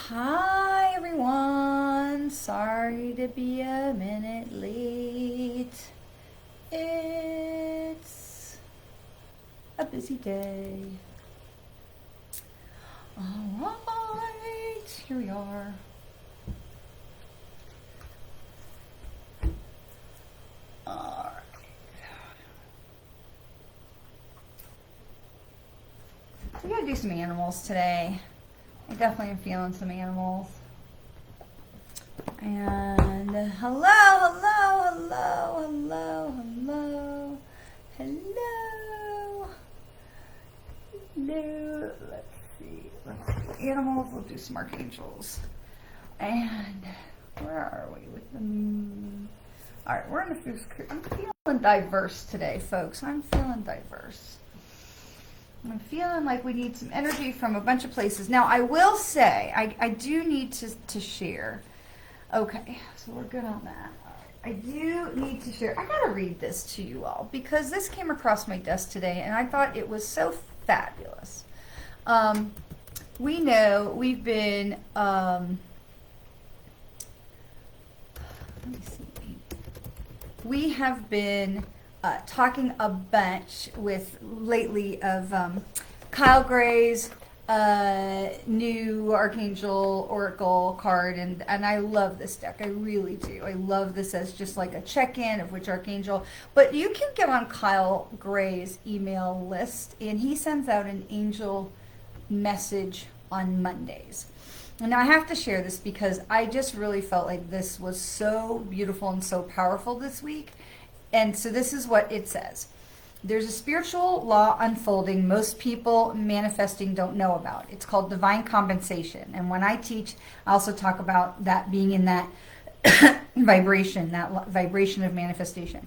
Hi everyone, sorry to be a minute late. It's a busy day. Alright, here we are. Alright. We gotta do some animals today. I definitely am feeling some animals. And hello, hello. Let's see. Animals, we'll do some archangels. And where are we with them? All right, we're in the, I'm feeling diverse today, folks. I'm feeling diverse. I'm feeling like we need some energy from a bunch of places. Now, I will say, I do need to share. Okay, so we're good on that. I do need to share. I got to read this to you all because this came across my desk today and I thought it was so fabulous. We know we've been, let me see. We have been talking a bunch with lately of Kyle Gray's new Archangel Oracle card, and I love this deck. I really do. I love this as just like a check-in of which Archangel. But you can get on Kyle Gray's email list, and he sends out an angel message on Mondays. And now I have to share this because I just really felt like this was so beautiful and so powerful this week. And so this is what it says. There's a spiritual law unfolding most people manifesting don't know about. It's called divine compensation. And when I teach, I also talk about that being in that vibration, that vibration of manifestation.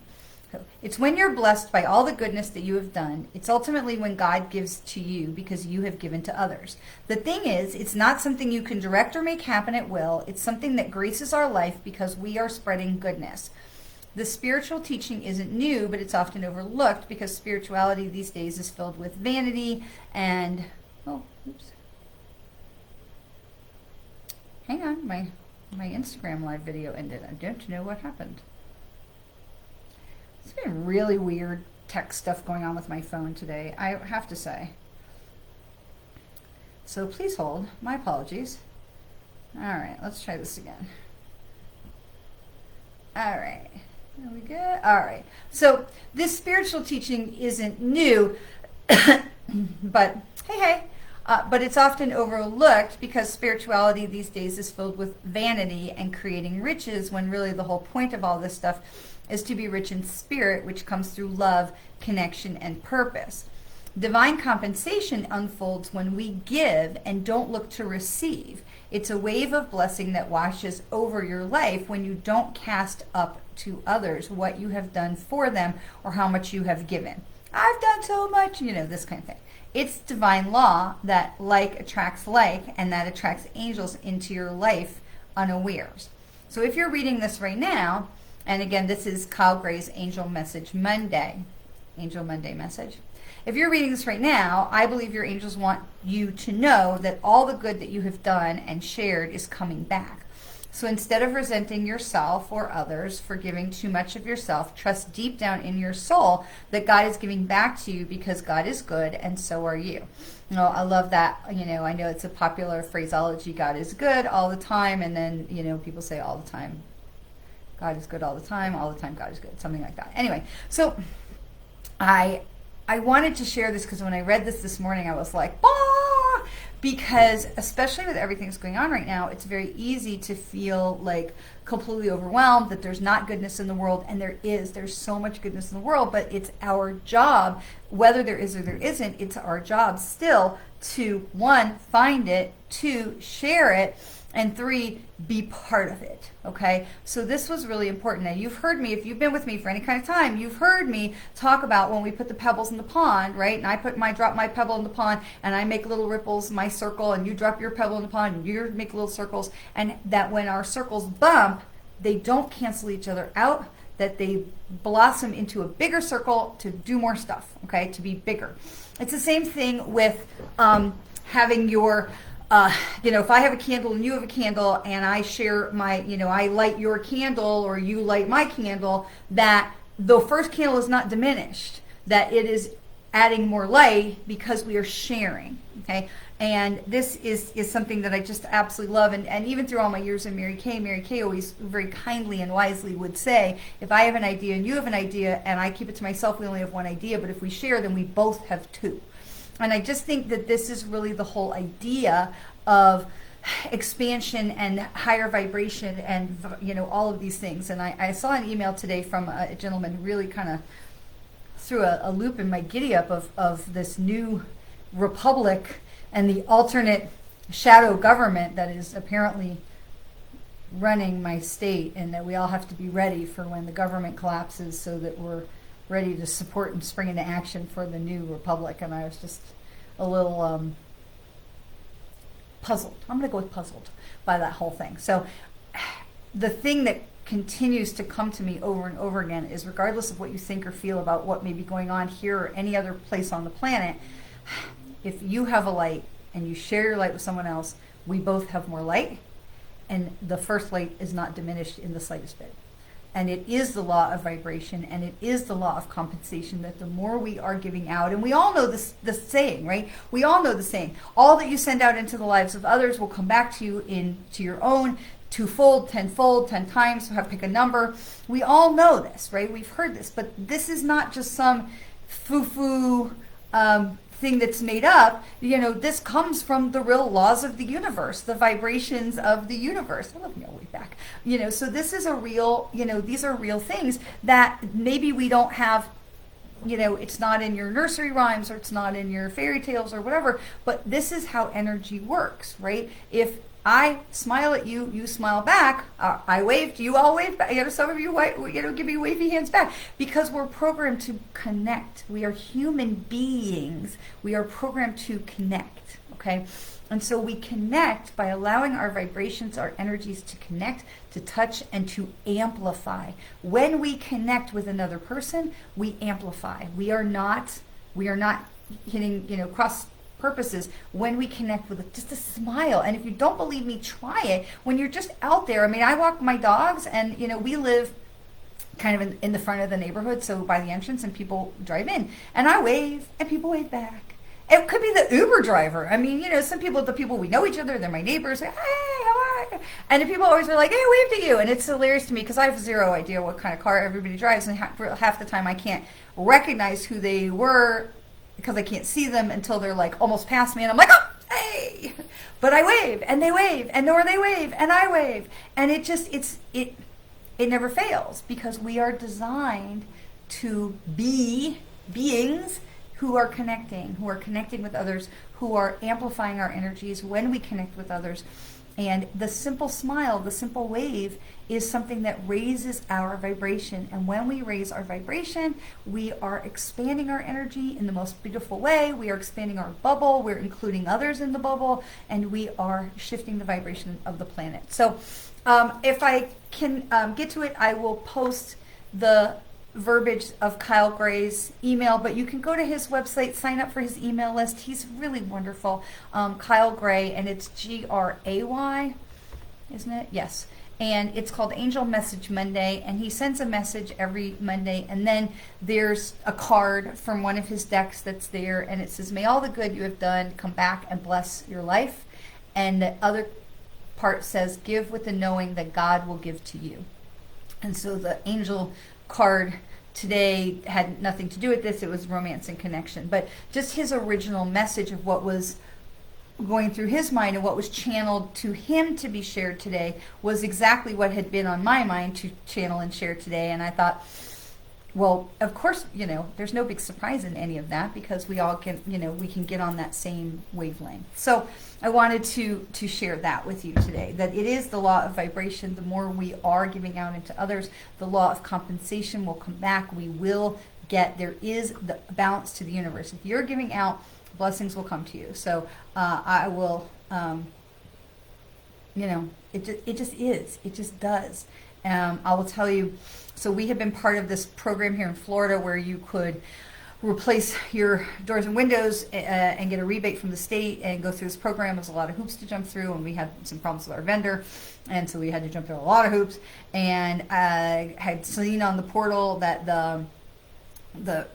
So it's when you're blessed by all the goodness that you have done. It's ultimately when God gives to you because you have given to others. The thing is, it's not something you can direct or make happen at will. It's something that graces our life because we are spreading goodness. The spiritual teaching isn't new, but it's often overlooked because spirituality these days is filled with vanity and, oh, oops. Hang on, my Instagram live video ended. I don't know what happened. It's been really weird tech stuff going on with my phone today, I have to say. So please hold. My apologies. All right, let's try this again. All right. Are we good? All right. So this spiritual teaching isn't new, but hey. But it's often overlooked because spirituality these days is filled with vanity and creating riches when really the whole point of all this stuff is to be rich in spirit, which comes through love, connection, and purpose. Divine compensation unfolds when we give and don't look to receive. It's a wave of blessing that washes over your life when you don't cast up to others what you have done for them or how much you have given. I've done so much, this kind of thing. It's divine law that like attracts like, and that attracts angels into your life unawares. So if you're reading this right now, and again, this is Kyle Gray's Angel Message Monday, Angel Monday message. If you're reading this right now, I believe your angels want you to know that all the good that you have done and shared is coming back. So instead of resenting yourself or others for giving too much of yourself, trust deep down in your soul that God is giving back to you because God is good and so are you. I love that. I know it's a popular phraseology, God is good all the time. And then, people say all the time, God is good all the time God is good, something like that. Anyway, so I wanted to share this because when I read this morning, I was like, bah! Because especially with everything that's going on right now, it's very easy to feel like completely overwhelmed that there's not goodness in the world, and there's so much goodness in the world, but it's our job, whether there is or there isn't, it's our job still to, 1, find it, 2, share it, and 3, be part of it, okay? So this was really important. Now, you've heard me, if you've been with me for any kind of time, you've heard me talk about when we put the pebbles in the pond, right? And I drop my pebble in the pond, and I make little ripples in my circle, and you drop your pebble in the pond, and you make little circles, and that when our circles bump, they don't cancel each other out, that they blossom into a bigger circle to do more stuff, okay, to be bigger. It's the same thing with having your if I have a candle and you have a candle and I share my, I light your candle or you light my candle, that the first candle is not diminished, that it is adding more light because we are sharing, okay? And this is something that I just absolutely love. And even through all my years in Mary Kay always very kindly and wisely would say, if I have an idea and you have an idea and I keep it to myself, we only have one idea, but if we share, then we both have two. And I just think that this is really the whole idea of expansion and higher vibration and, all of these things. And I saw an email today from a gentleman who really kind of threw a loop in my giddy up of this new republic and the alternate shadow government that is apparently running my state, and that we all have to be ready for when the government collapses so that we're ready to support and spring into action for the new republic. And I was just a little puzzled. I'm going to go with puzzled by that whole thing. So the thing that continues to come to me over and over again is, regardless of what you think or feel about what may be going on here or any other place on the planet, if you have a light and you share your light with someone else, we both have more light, and the first light is not diminished in the slightest bit. And it is the law of vibration, and it is the law of compensation, that the more we are giving out, and we all know the saying, right? We all know the saying, all that you send out into the lives of others will come back to you into your own, twofold, tenfold, 10 times, pick a number. We all know this, right? We've heard this, but this is not just some foo-foo thing that's made up. This comes from the real laws of the universe, the vibrations of the universe. I love me all the way back. So this is a real, these are real things that maybe we don't have, it's not in your nursery rhymes or it's not in your fairy tales or whatever, but this is how energy works, right? If I smile at you, you smile back. I waved, you all wave back. Some of you, give me wavy hands back, because we're programmed to connect. We are human beings. We are programmed to connect, okay? And so we connect by allowing our vibrations, our energies to connect, to touch, and to amplify. When we connect with another person, we amplify. We are not hitting, cross purposes when we connect with just a smile. And if you don't believe me, try it. When you're just out there, I walk my dogs, and we live kind of in the front of the neighborhood, so by the entrance, and people drive in, and I wave and people wave back. It could be the Uber driver. Some people, the people, we know each other, they're my neighbors. Hey, how are you? And the people always are like, hey, wave to you. And it's hilarious to me because I have zero idea what kind of car everybody drives, and half the time I can't recognize who they were because I can't see them until they're like almost past me, and I'm like, oh, hey! But I wave, and they wave, and or they wave, and I wave, and it never fails, because we are designed to be beings who are connecting with others, who are amplifying our energies when we connect with others. And the simple smile, the simple wave is something that raises our vibration. And when we raise our vibration, we are expanding our energy in the most beautiful way. We are expanding our bubble. We're including others in the bubble. And we are shifting the vibration of the planet. So if I can get to it, I will post the verbiage of Kyle Gray's email, but you can go to his website, sign up for his email list. He's really wonderful. Kyle Gray, and it's Gray, isn't it? Yes. And it's called Angel Message Monday, and he sends a message every Monday, and then there's a card from one of his decks that's there, and it says, may all the good you have done come back and bless your life. And the other part says, give with the knowing that God will give to you. And so the angel card today had nothing to do with this. It was romance and connection. But just his original message of what was going through his mind and what was channeled to him to be shared today was exactly what had been on my mind to channel and share today. And I thought, well, of course, there's no big surprise in any of that, because we all can, we can get on that same wavelength. So I wanted to share that with you today, that it is the law of vibration. The more we are giving out into others, the law of compensation will come back. We will there is the balance to the universe. If you're giving out, blessings will come to you. So I will, it just is. It just does. I will tell you, so we have been part of this program here in Florida where you could replace your doors and windows and get a rebate from the state and go through this program. There's a lot of hoops to jump through, and we had some problems with our vendor, and so we had to jump through a lot of hoops. And I had seen on the portal that the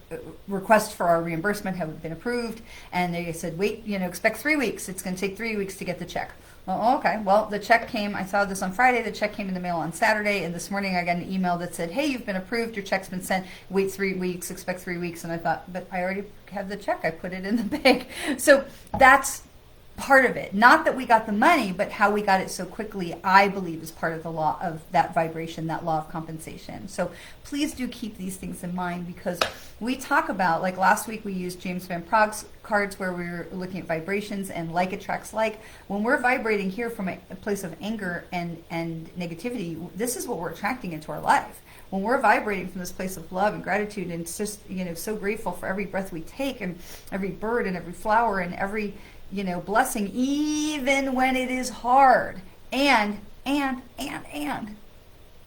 request for our reimbursement had been approved, and they said, wait, expect 3 weeks. It's going to take 3 weeks to get the check. Well, okay. Well, the check came. I saw this on Friday. The check came in the mail on Saturday, and this morning I got an email that said, hey, you've been approved. Your check's been sent. Wait 3 weeks. Expect 3 weeks. And I thought, but I already have the check. I put it in the bank. So that's part of it. Not that we got the money, but how we got it so quickly, I believe, is part of the law of that vibration, that law of compensation. So please do keep these things in mind, because we talk about, like last week we used James Van Prague's cards where we were looking at vibrations and like attracts like. When we're vibrating here from a place of anger and negativity, this is what we're attracting into our life. When we're vibrating from this place of love and gratitude, and it's just, so grateful for every breath we take and every bird and every flower and every blessing, even when it is hard. And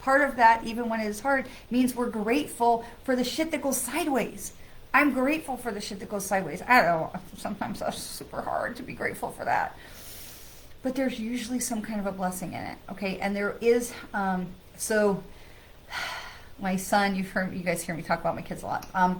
part of that, even when it is hard, means we're grateful for the shit that goes sideways. I'm grateful for the shit that goes sideways. I don't know, sometimes that's super hard to be grateful for that. But there's usually some kind of a blessing in it, okay? And there is, so my son, you guys hear me talk about my kids a lot.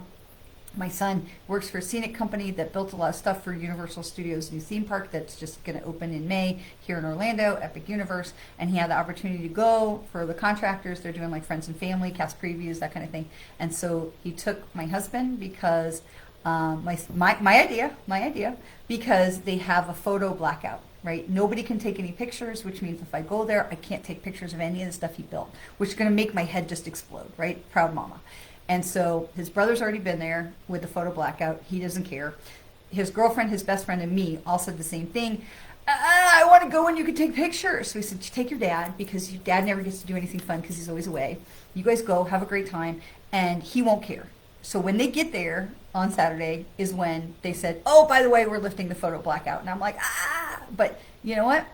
My son works for a scenic company that built a lot of stuff for Universal Studios' new theme park that's just going to open in May here in Orlando, Epic Universe. And he had the opportunity to go for the contractors. They're doing like friends and family, cast previews, that kind of thing. And so he took my husband because my idea, because they have a photo blackout. Right? Nobody can take any pictures, which means if I go there, I can't take pictures of any of the stuff he built, which is going to make my head just explode, right? Proud mama. And so his brother's already been there with the photo blackout. He doesn't care. His girlfriend, his best friend, and me all said the same thing. I want to go and you can take pictures. So we said, take your dad, because your dad never gets to do anything fun because he's always away. You guys go, have a great time, and he won't care. So when they get there on Saturday is when they said, oh, by the way, we're lifting the photo blackout. And I'm like, but you know what?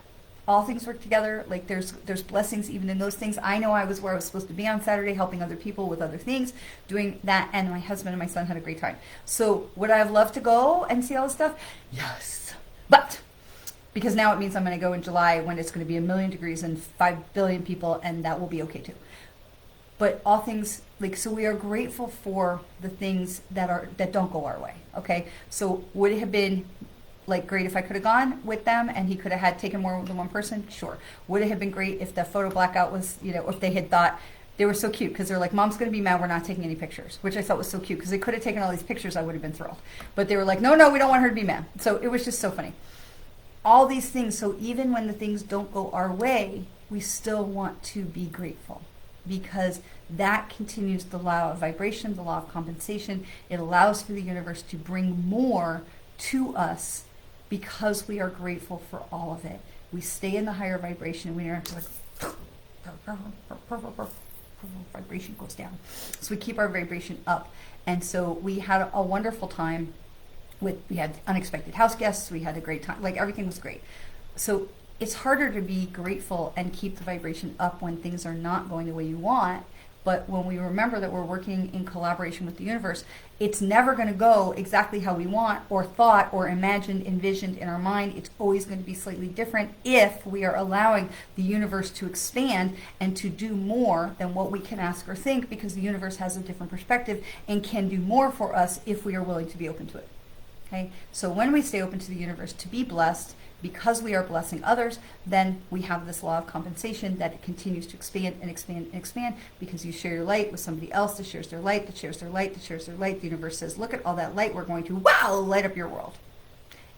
All things work together. Like there's blessings even in those things. I know I was where I was supposed to be on Saturday, helping other people with other things, doing that. And my husband and my son had a great time. So would I have loved to go and see all this stuff? Yes. But because now it means I'm going to go in July when it's going to be 1,000,000 degrees and 5 billion people, and that will be okay too. But all things, so we are grateful for the things that don't go our way. Okay. So would it have been great if I could have gone with them and he could have had taken more than one person? Sure. Would it have been great if the photo blackout was, if they had thought, they were so cute because they're like, Mom's going to be mad we're not taking any pictures, which I thought was so cute because they could have taken all these pictures. I would have been thrilled. But they were like, no, we don't want her to be mad. So it was just so funny. All these things. So even when the things don't go our way, we still want to be grateful, because that continues the law of vibration, the law of compensation. It allows for the universe to bring more to us because we are grateful for all of it. We stay in the higher vibration. We aren't vibration goes down. So we keep our vibration up. And so we had a wonderful time. We had unexpected house guests. We had a great time. Everything was great. So it's harder to be grateful and keep the vibration up when things are not going the way you want. But when we remember that we're working in collaboration with the universe, it's never going to go exactly how we want or thought or imagined, envisioned in our mind. It's always going to be slightly different if we are allowing the universe to expand and to do more than what we can ask or think, because the universe has a different perspective and can do more for us if we are willing to be open to it. Okay? So when we stay open to the universe to be blessed, because we are blessing others, then we have this law of compensation that it continues to expand and expand and expand, because you share your light with somebody else that shares their light, that shares their light, that shares their light. The universe says, look at all that light. We're going to, light up your world.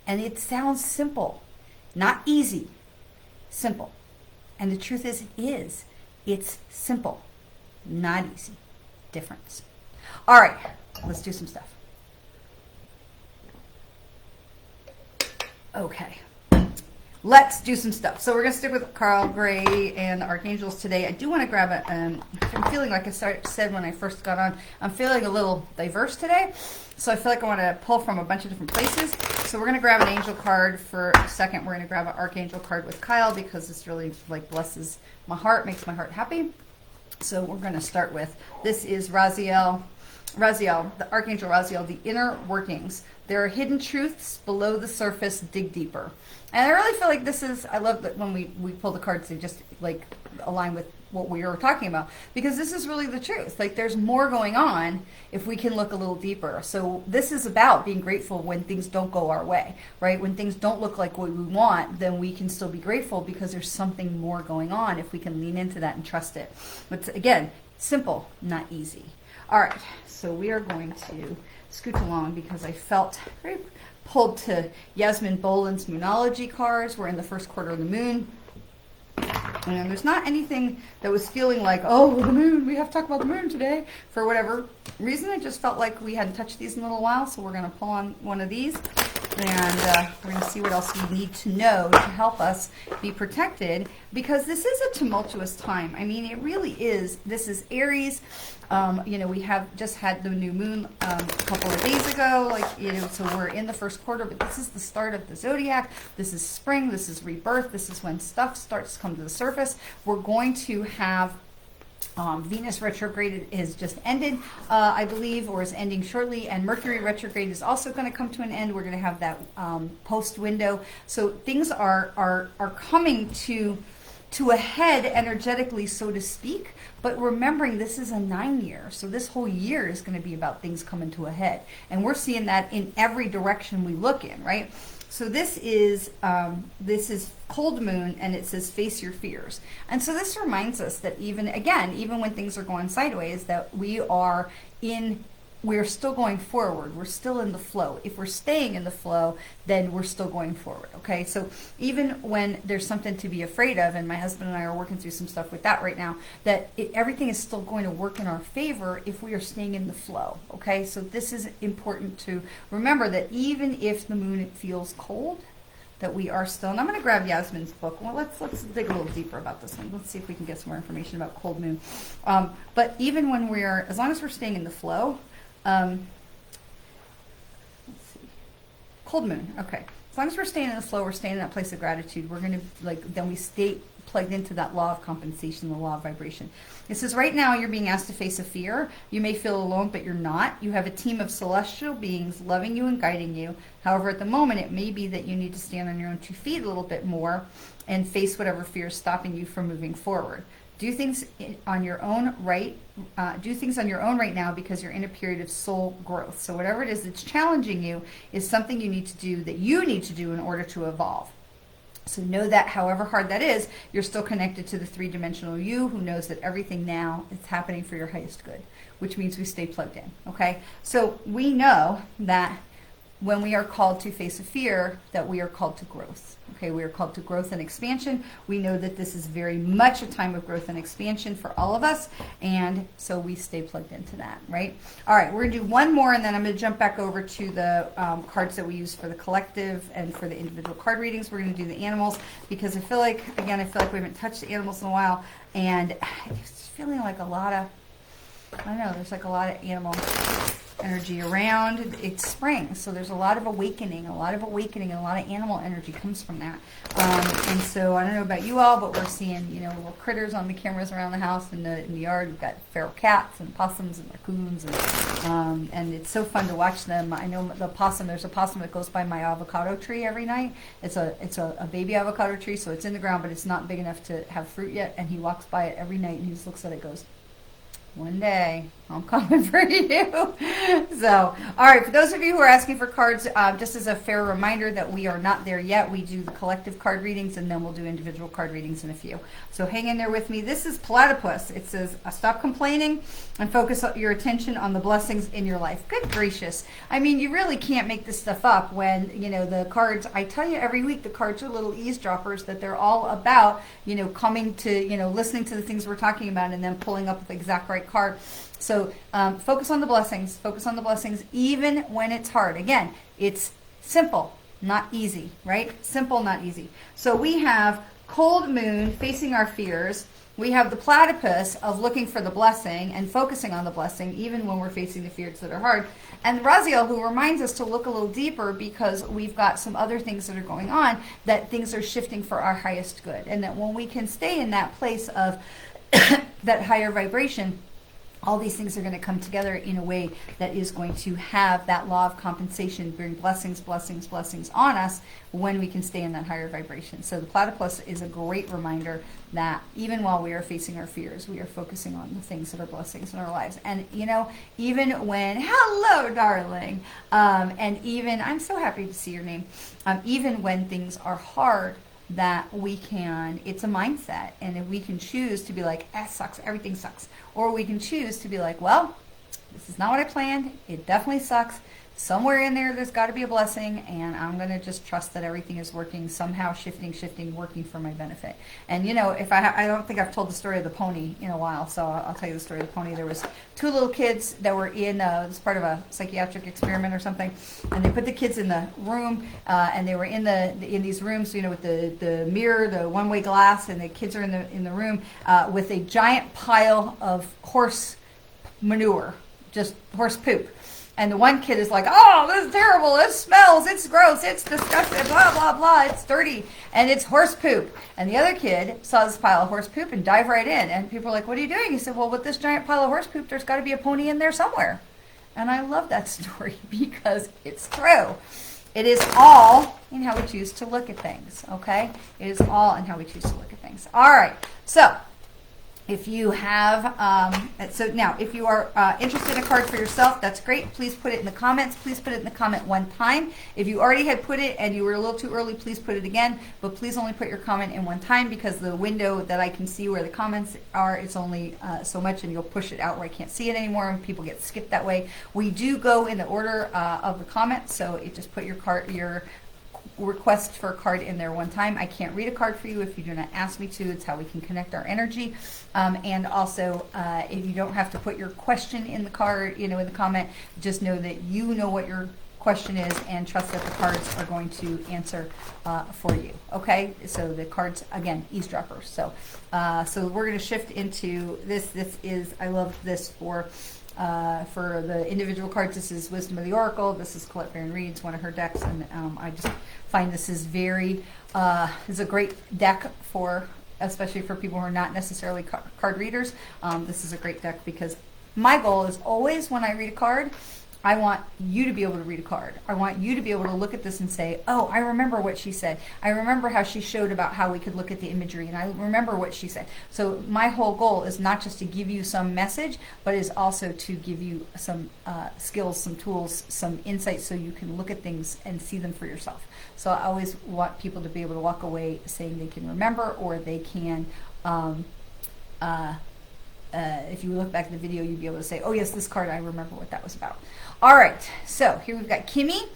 And it sounds simple, not easy, simple. And the truth is, it's simple, not easy. Difference. All right, let's do some stuff. Okay. Let's do some stuff. So we're going to stick with Carl Gray and the Archangels today. I do want to grab I'm feeling like I said when I first got on, I'm feeling a little diverse today. So I feel like I want to pull from a bunch of different places. So we're going to grab an angel card for a second. We're going to grab an Archangel card with Kyle because this really blesses my heart, makes my heart happy. So we're going to start with, this is Raziel. Raziel, the Archangel Raziel, the inner workings. There are hidden truths below the surface, dig deeper. And I really feel like this is, I love that when we pull the cards, they just like align with what we were talking about, because this is really the truth. Like there's more going on if we can look a little deeper. So this is about being grateful when things don't go our way, right? When things don't look like what we want, then we can still be grateful because there's something more going on if we can lean into that and trust it. But again, simple, not easy. All right, so we are going to scoot along because I felt very pulled to Yasmin Boland's Moonology cards. We're in the first quarter of the moon. And there's not anything that was feeling like, oh, the moon, we have to talk about the moon today. For whatever reason, I just felt like we hadn't touched these in a little while, so we're going to pull on one of these. And we're going to see what else we need to know to help us be protected, because this is a tumultuous time. I mean, it really is. This is Aries. We have just had the new moon a couple of days ago, so we're in the first quarter, but this is the start of the zodiac. This is spring. This is rebirth. This is when stuff starts to come to the surface. We're going to have Venus retrograde has just ended, I believe, or is ending shortly, and Mercury retrograde is also going to come to an end. We're going to have that post window. So things are coming to a head energetically, so to speak. But remembering this is a 9 year, so this whole year is going to be about things coming to a head, and we're seeing that in every direction we look in, right? So this is cold moon, and it says face your fears. And so this reminds us that even when things are going sideways, that we're still going forward. We're still in the flow. If we're staying in the flow, then we're still going forward. Okay. So even when there's something to be afraid of, and my husband and I are working through some stuff with that right now, that everything is still going to work in our favor if we are staying in the flow. Okay. So this is important to remember, that even if the moon feels cold, that we are still, and I'm going to grab Yasmin's book. Well, let's dig a little deeper about this one. Let's see if we can get some more information about cold moon. But even when as long as we're staying in the flow, let's see. Cold moon. Okay. As long as we're staying in the flow, we're staying in that place of gratitude. We're going to then we stay plugged into that law of compensation, the law of vibration. It says right now you're being asked to face a fear. You may feel alone, but you're not. You have a team of celestial beings loving you and guiding you. However, at the moment, it may be that you need to stand on your own 2 feet a little bit more and face whatever fear is stopping you from moving forward. Do things on your own right. Do things on your own right now, because you're in a period of soul growth. So whatever it is that's challenging you is something you need to do, that you need to do in order to evolve. So know that however hard that is, you're still connected to the 3-dimensional you, who knows that everything now is happening for your highest good, which means we stay plugged in. Okay. So we know that when we are called to face a fear, that we are called to growth. Okay, we are called to growth and expansion. We know that this is very much a time of growth and expansion for all of us, and so we stay plugged into that, right? All right, we're going to do one more, and then I'm going to jump back over to the cards that we use for the collective and for the individual card readings. We're going to do the animals, because I feel like we haven't touched the animals in a while, and it's feeling like there's like a lot of animal energy around. It's spring, so there's a lot of awakening, and a lot of animal energy comes from that. And so I don't know about you all, but we're seeing little critters on the cameras around the house, in the yard. We've got feral cats and possums and raccoons, and it's so fun to watch them. I know the possum. There's a possum that goes by my avocado tree every night. It's a baby avocado tree, so it's in the ground, but it's not big enough to have fruit yet. And he walks by it every night, and he just looks at it, goes, "One day, I'm coming for you." So, all right, for those of you who are asking for cards, just as a fair reminder that we are not there yet. We do the collective card readings, and then we'll do individual card readings in a few. So hang in there with me. This is Platypus. It says, stop complaining and focus your attention on the blessings in your life. Good gracious. I mean, you really can't make this stuff up when, the cards, I tell you every week, the cards are little eavesdroppers, that they're all about, coming to, listening to the things we're talking about and then pulling up the exact right card. So focus on the blessings. Focus on the blessings, even when it's hard. Again, it's simple, not easy, right? Simple, not easy. So we have cold moon facing our fears. We have the platypus of looking for the blessing and focusing on the blessing, even when we're facing the fears that are hard. And Raziel, who reminds us to look a little deeper, because we've got some other things that are going on, that things are shifting for our highest good. And that when we can stay in that place of that higher vibration, all these things are going to come together in a way that is going to have that law of compensation bring blessings, blessings, blessings on us when we can stay in that higher vibration. So the platypus is a great reminder that even while we are facing our fears, we are focusing on the things that are blessings in our lives. And, you know, even when, hello, darling, and even, I'm so happy to see your name, even when things are hard, that we can, it's a mindset, and if we can choose to be like, sucks, everything sucks, or we can choose to be like, well, this is not what I planned, it definitely sucks, somewhere in there's got to be a blessing, and I'm going to just trust that everything is working, somehow shifting, working for my benefit. And you know, if I don't think I've told the story of the pony in a while, so I'll tell you the story of the pony. There was two little kids that were in this part of a psychiatric experiment or something, and they put the kids in the room, and they were in these rooms, you know, with the mirror, the one-way glass, and the kids are in the room with a giant pile of horse manure, just horse poop. And the one kid is like, oh, this is terrible, it smells, it's gross, it's disgusting, blah, blah, blah, it's dirty, and it's horse poop. And the other kid saw this pile of horse poop and dived right in. And people were like, what are you doing? He said, well, with this giant pile of horse poop, there's got to be a pony in there somewhere. And I love that story because it's true. It is all in how we choose to look at things, okay? It is all in how we choose to look at things. All right, so if you have, so now, if you are interested in a card for yourself, that's great. Please put it in the comments. Please put it in the comment one time. If you already had put it and you were a little too early, please put it again. But please only put your comment in one time, because the window that I can see where the comments are, it's only so much, and you'll push it out where I can't see it anymore, and people get skipped that way. We do go in the order of the comments, so you just put your request for a card in there one time. I can't read a card for you if you do not ask me to. It's how we can connect our energy. And also, if you don't have to put your question in the card, you know, in the comment, just know that you know what your question is, and trust that the cards are going to answer for you. Okay, so the cards, again, eavesdroppers. So we're going to shift into this. This is, I love this for the individual cards. This is Wisdom of the Oracle. This is Colette Baron Reed's, one of her decks, and I just find this is is a great deck for, especially for people who are not necessarily card readers. This is a great deck because my goal is always, when I read a card, I want you to be able to read a card. I want you to be able to look at this and say, oh, I remember what she said. I remember how she showed about how we could look at the imagery, and I remember what she said. So my whole goal is not just to give you some message, but is also to give you some skills, some tools, some insights, so you can look at things and see them for yourself. So I always want people to be able to walk away saying they can remember, or they can if you look back at the video, you'd be able to say, oh yes, this card, I remember what that was about. All right, so here we've got Kimmy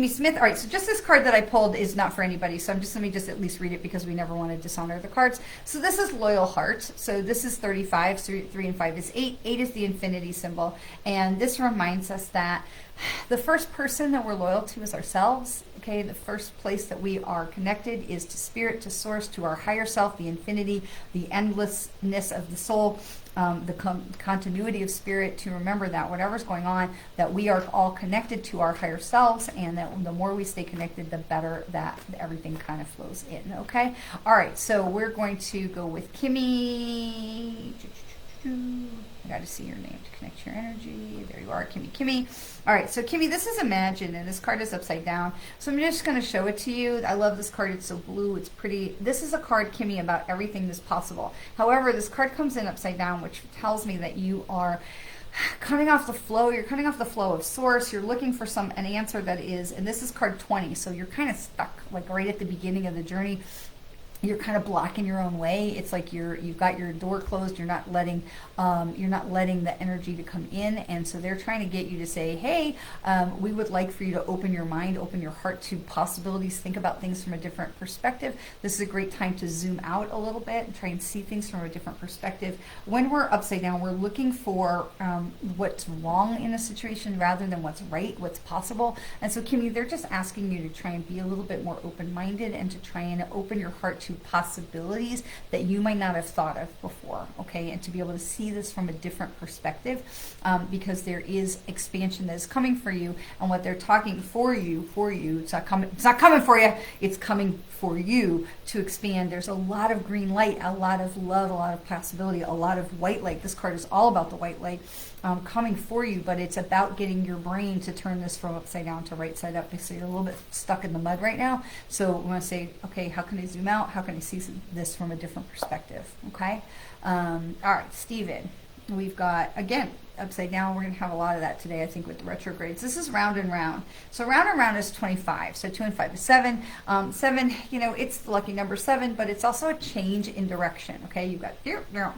Smith. All right, so just this card that I pulled is not for anybody, so let me just at least read it, because we never want to dishonor the cards. So this is Loyal Heart. So this is 35, so 3 and 5 is 8. 8 is the infinity symbol, and this reminds us that the first person that we're loyal to is ourselves. Okay, the first place that we are connected is to spirit, to source, to our higher self, the infinity, the endlessness of the soul, the continuity of spirit, to remember that whatever's going on, that we are all connected to our higher selves, and that the more we stay connected, the better that everything kind of flows in, okay? All right, so we're going to go with Kimmy. I got to see your name to connect your energy. There you are, Kimmy. All right, so Kimmy, this is Imagine, and this card is upside down. So I'm just going to show it to you. I love this card. It's so blue. It's pretty. This is a card, Kimmy, about everything that's possible. However, this card comes in upside down, which tells me that you are cutting off the flow. You're cutting off the flow of source. You're looking for an answer that is, and this is card 20. So you're kind of stuck, like right at the beginning of the journey. You're kind of blocking your own way. It's like you've got your door closed. You're not letting the energy to come in, and so they're trying to get you to say, hey, we would like for you to open your mind, open your heart to possibilities, think about things from a different perspective. This is a great time to zoom out a little bit and try and see things from a different perspective. When we're upside down, we're looking for what's wrong in a situation rather than what's right, what's possible. And so, Kimmy, they're just asking you to try and be a little bit more open-minded, and to try and open your heart to to possibilities that you might not have thought of before, okay? And to be able to see this from a different perspective, because there is expansion that is coming for you, and what they're talking for you, it's not coming for you, it's coming for you to expand. There's a lot of green light, a lot of love, a lot of possibility, a lot of white light. This card is all about the white light coming for you, but it's about getting your brain to turn this from upside down to right side up, because you're a little bit stuck in the mud right now. So we want to say, okay, how can I zoom out? How can I see this from a different perspective? Okay. All right, Stephen, we've got, again, upside down. We're going to have a lot of that today, I think, with the retrogrades. This is round and round. So round and round is 25. So 2 and 5 is 7. 7, you know, it's the lucky number 7, but it's also a change in direction. Okay, you've got,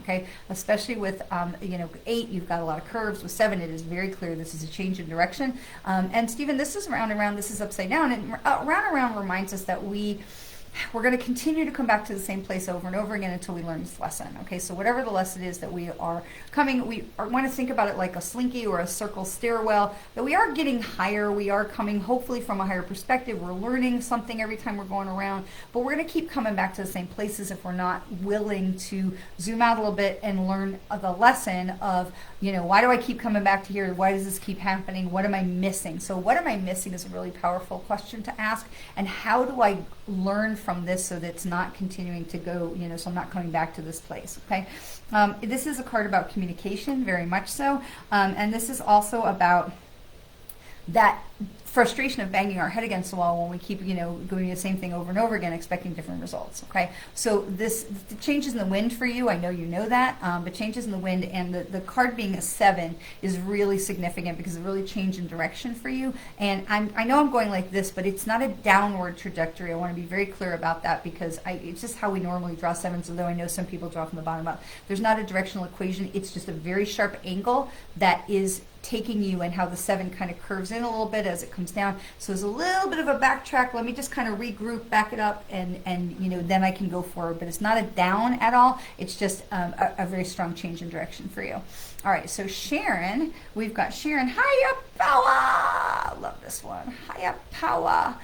okay, especially with, you know, 8, you've got a lot of curves. With 7, it is very clear this is a change in direction. And Stephen, this is round and round. This is upside down. And round and round reminds us that we're going to continue to come back to the same place over and over again until we learn this lesson. Okay, so whatever the lesson is that we are coming, we want to think about it like a slinky or a circle stairwell, that we are getting higher. We are coming hopefully from a higher perspective. We're learning something every time we're going around, but we're going to keep coming back to the same places if we're not willing to zoom out a little bit and learn the lesson of, you know, why do I keep coming back to here? Why does this keep happening? What am I missing? So what am I missing is a really powerful question to ask. And how do I learn from this so that it's not continuing to go, you know, so I'm not coming back to this place, okay? This is a card about communication, very much so. And this is also about that frustration of banging our head against the wall when we keep, you know, doing the same thing over and over again, expecting different results, okay? So the changes in the wind for you, I know you know that, but changes in the wind, and the card being a 7 is really significant because it really changed in direction for you. And I know I'm going like this, but it's not a downward trajectory. I want to be very clear about that, because it's just how we normally draw 7s, although I know some people draw from the bottom up. There's not a directional equation. It's just a very sharp angle that is taking you, and how the 7 kind of curves in a little bit as it comes down. So there's a little bit of a backtrack. Let me just kind of regroup, back it up, and you know, then I can go forward. But it's not a down at all. It's just a very strong change in direction for you. All right, so Sharon, we've got Sharon, higher power. Love this one, higher power.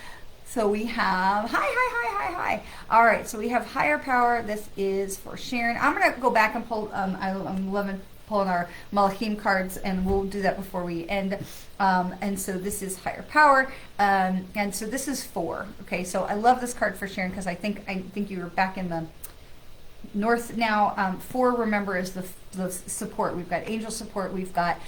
So we have hi. All right, so we have higher power. This is for Sharon. I'm gonna go back and pull. I'm loving pulling our Malachim cards, and we'll do that before we end. And so this is higher power, and so this is 4. Okay, so I love this card for Sharon, because I think you were back in the north now. 4, remember, is the support. We've got angel support, we've got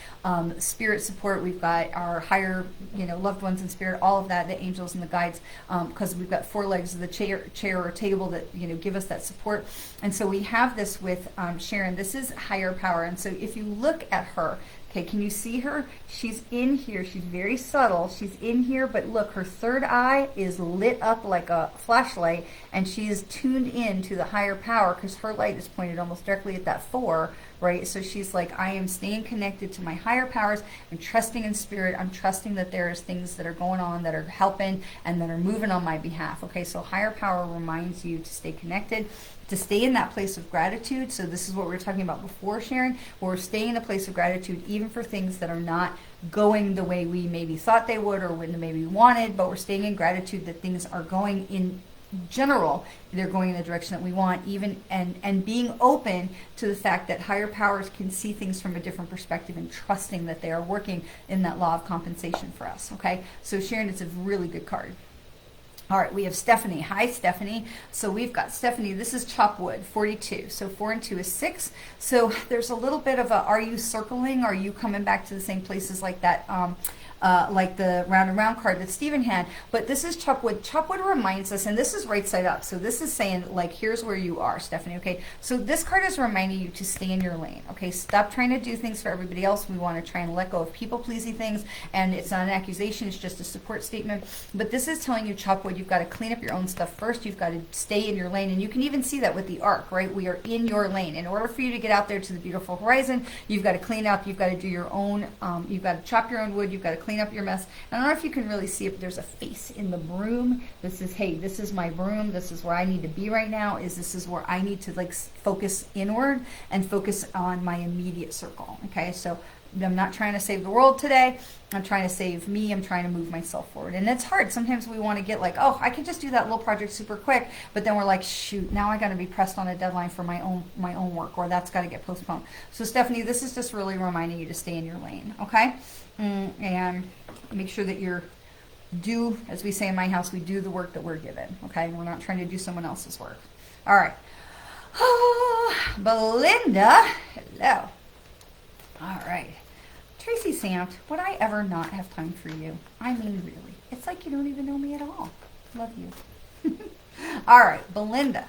spirit support, we've got our higher, you know, loved ones in spirit, all of that, the angels and the guides, because we've got 4 legs of the chair or table that, you know, give us that support. And so we have this with Sharon. This is higher power. And so if you look at her, okay, can you see her? She's in here. She's very subtle. She's in here, but look, her third eye is lit up like a flashlight, and she is tuned in to the higher power, because her light is pointed almost directly at that 4, right? So she's like, I am staying connected to my higher powers. I'm trusting in spirit. I'm trusting that there's things that are going on that are helping and that are moving on my behalf. Okay, so higher power reminds you to stay connected, to stay in that place of gratitude. So this is what we were talking about before, Sharon, where we're staying in a place of gratitude even for things that are not going the way we maybe thought they would or when maybe we wanted, but we're staying in gratitude that things are going in general, they're going in the direction that we want, even and being open to the fact that higher powers can see things from a different perspective, and trusting that they are working in that law of compensation for us. Okay, so Sharon, it's a really good card. All right, we have Stephanie. Hi, Stephanie. So we've got Stephanie. This is Chopwood, 42. So 4 and 2 is 6. So there's a little bit of a, are you circling? Are you coming back to the same places like that? Like the round and round card that Stephen had. But this is Chopwood. Chopwood reminds us, and this is right side up. So this is saying, like, here's where you are, Stephanie. Okay, so this card is reminding you to stay in your lane. Okay, stop trying to do things for everybody else. We want to try and let go of people-pleasing things, and it's not an accusation. It's just a support statement. But this is telling you, Chopwood, you've got to clean up your own stuff first. You've got to stay in your lane, and you can even see that with the arc, right? We are in your lane. In order for you to get out there to the beautiful horizon, you've got to clean up. You've got to do your own, you've got to chop your own wood. You've got to clean up your mess. I don't know if you can really see it, but there's a face in the broom. This is, hey, this is my broom. This is where I need to be right now. This is where I need to, like, focus inward and focus on my immediate circle. Okay, so I'm not trying to save the world today. I'm trying to save me. I'm trying to move myself forward. And it's hard. Sometimes we want to get like, oh, I can just do that little project super quick. But then we're like, shoot, now I got to be pressed on a deadline for my own work, or that's got to get postponed. So Stephanie, this is just really reminding you to stay in your lane, okay? And make sure that you're as we say in my house, we do the work that we're given, okay? We're not trying to do someone else's work. All right. Oh, Belinda, hello. All right. Tracy Sant, would I ever not have time for you? I mean, really. It's like you don't even know me at all. Love you. All right, Belinda.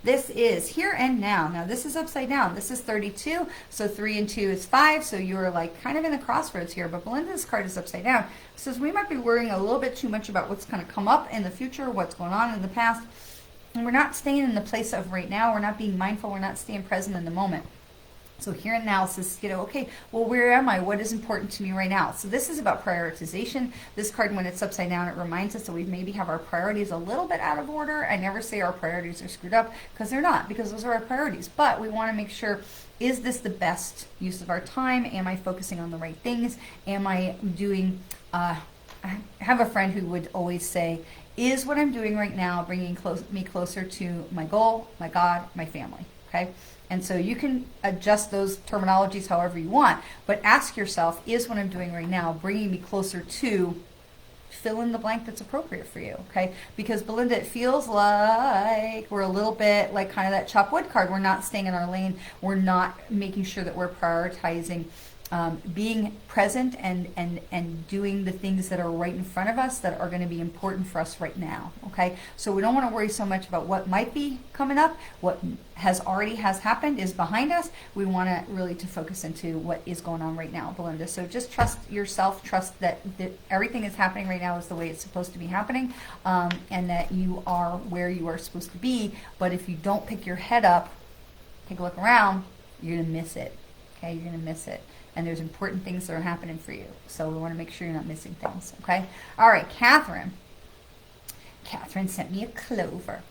This is here and now. Now, this is upside down. This is 32, so 3 and 2 is 5, so you're like kind of in a crossroads here, but Belinda's card is upside down. It says we might be worrying a little bit too much about what's going to come up in the future, what's going on in the past, and we're not staying in the place of right now. We're not being mindful. We're not staying present in the moment. So here and now says, okay, well, where am I? What is important to me right now? So this is about prioritization. This card, when it's upside down, it reminds us that we maybe have our priorities a little bit out of order. I never say our priorities are screwed up, because they're not, because those are our priorities. But we want to make sure, is this the best use of our time? Am I focusing on the right things? Am I doing, I have a friend who would always say, is what I'm doing right now bringing me closer to my goal, my God, my family, okay? And so you can adjust those terminologies however you want, but ask yourself, is what I'm doing right now bringing me closer to fill in the blank that's appropriate for you, okay? Because Belinda, it feels like we're a little bit like kind of that chop wood card. We're not staying in our lane. We're not making sure that we're prioritizing being present and doing the things that are right in front of us that are going to be important for us right now, okay? So we don't want to worry so much about what might be coming up. What already has happened is behind us. We want to really to focus into what is going on right now, Belinda. So just trust yourself, trust that everything that's happening right now is the way it's supposed to be happening, and that you are where you are supposed to be. But if you don't pick your head up, take a look around, you're going to miss it, okay? You're going to miss it. And there's important things that are happening for you. So we want to make sure you're not missing things, okay? All right, Catherine. Catherine sent me a clover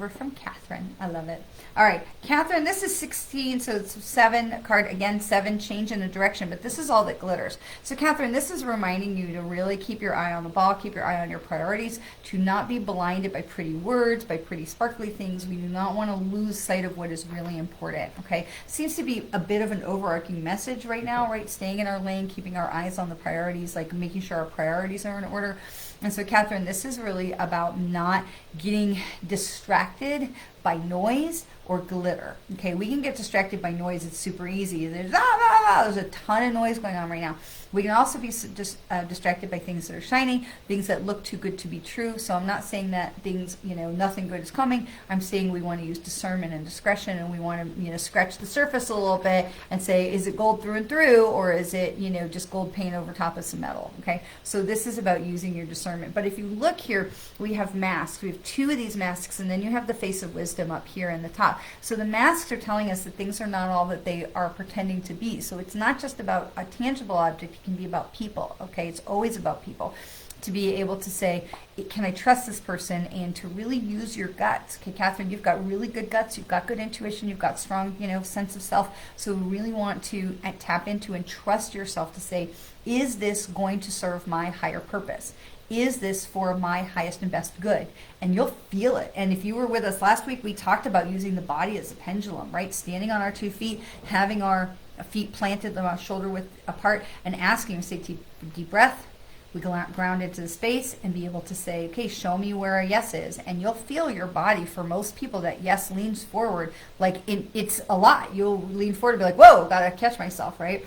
from Catherine. I love it. All right, Catherine, this is 16, so it's 7 card. Again, 7, change in the direction, but this is all that glitters. So, Catherine, this is reminding you to really keep your eye on the ball, keep your eye on your priorities, to not be blinded by pretty words, by pretty sparkly things. We do not want to lose sight of what is really important, okay? Seems to be a bit of an overarching message right now, right? Staying in our lane, keeping our eyes on the priorities, like making sure our priorities are in order. And so, Catherine, this is really about not getting distracted by noise or glitter. Okay, we can get distracted by noise. It's super easy. There's a ton of noise going on right now. We can also be just distracted by things that are shiny, things that look too good to be true. So I'm not saying that things, nothing good is coming. I'm saying we want to use discernment and discretion, and we want to, scratch the surface a little bit and say, is it gold through and through, or is it, just gold paint over top of some metal? Okay, so this is about using your discernment. But if you look here, we have masks. We have 2 of these masks, and then you have the face of wisdom up here in the top. So the masks are telling us that things are not all that they are pretending to be. So it's not just about a tangible object. It can be about people, okay? It's always about people. To be able to say, can I trust this person, and to really use your guts. Okay, Catherine, you've got really good guts. You've got good intuition. You've got strong, sense of self. So we really want to tap into and trust yourself to say, is this going to serve my higher purpose? Is this for my highest and best good? And you'll feel it. And if you were with us last week, we talked about using the body as a pendulum, right? Standing on our 2 feet, having our feet planted, our shoulder width apart, and asking, say, deep breath. We ground into the space and be able to say, okay, show me where a yes is. And you'll feel your body. For most people, that yes leans forward. Like it's a lot. You'll lean forward and be like, whoa, gotta catch myself, right?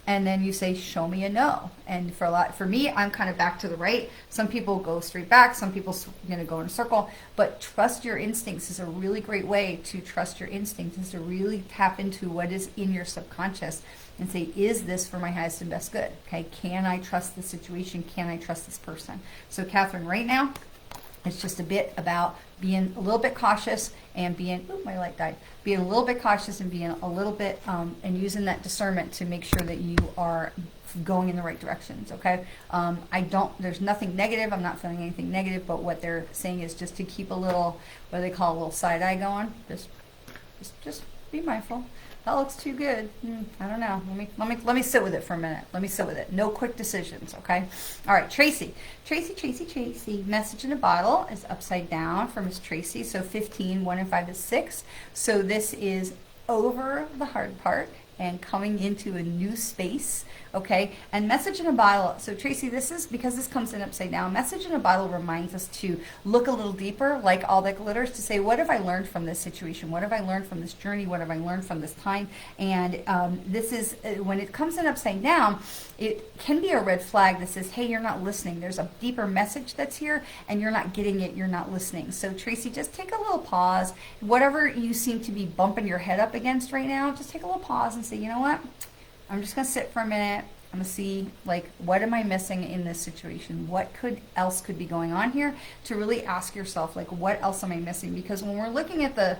And then you say, show me a no. And for me, I'm kind of back to the right. Some people go straight back. Some people go in a circle. But trust your instincts is a really great way to trust your instincts, is to really tap into what is in your subconscious and say, is this for my highest and best good? Okay, can I trust the situation? Can I trust this person? So, Catherine, right now, it's just a bit about being a little bit cautious and being, my light died, being a little bit cautious and being a little bit, and using that discernment to make sure that you are going in the right directions, okay? There's nothing negative. I'm not feeling anything negative, but what they're saying is just to keep a little, what they call a little side eye going. Just be mindful. that looks too good. I don't know. Let me sit with it for a minute. Let me sit with it. No quick decisions, okay? All right, Tracy. Tracy. Message in a bottle is upside down for Miss Tracy. So 15, 1 and 5 is 6. So this is over the hard part and coming into a new space, okay? And message in a bottle. So Tracy, this is, because this comes in upside down, message in a bottle reminds us to look a little deeper, like all that glitters, to say, what have I learned from this situation? What have I learned from this journey? What have I learned from this time? And this is, when it comes in upside down, it can be a red flag that says, hey, you're not listening. There's a deeper message that's here and you're not getting it. You're not listening. So Tracy, just take a little pause. Whatever you seem to be bumping your head up against right now, just take a little pause and say, you know what? I'm just going to sit for a minute. I'm going to see, like, what am I missing in this situation? What else could be going on here? To really ask yourself, like, what else am I missing? Because when we're looking at the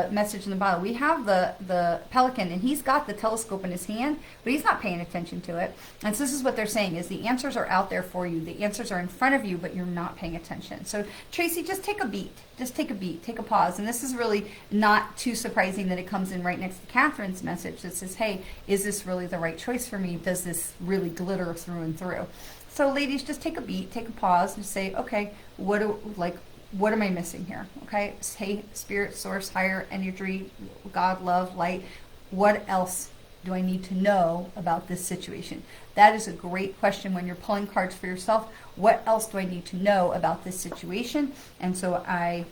message in the bottle, we have the pelican, and he's got the telescope in his hand, but he's not paying attention to it. And so this is what they're saying, is the answers are out there for you. The answers are in front of you, but you're not paying attention. So Tracy, just take a beat. Just take a beat. Take a pause. And this is really not too surprising that it comes in right next to Catherine's message that says, hey, is this really the right choice for me? Does this really glitter through and through? So ladies, just take a beat, take a pause, and say, okay, what am I missing here? Okay, hey, spirit, source, higher energy, God, love, light, what else do I need to know about this situation? That is a great question when you're pulling cards for yourself. What else do I need to know about this situation? And so I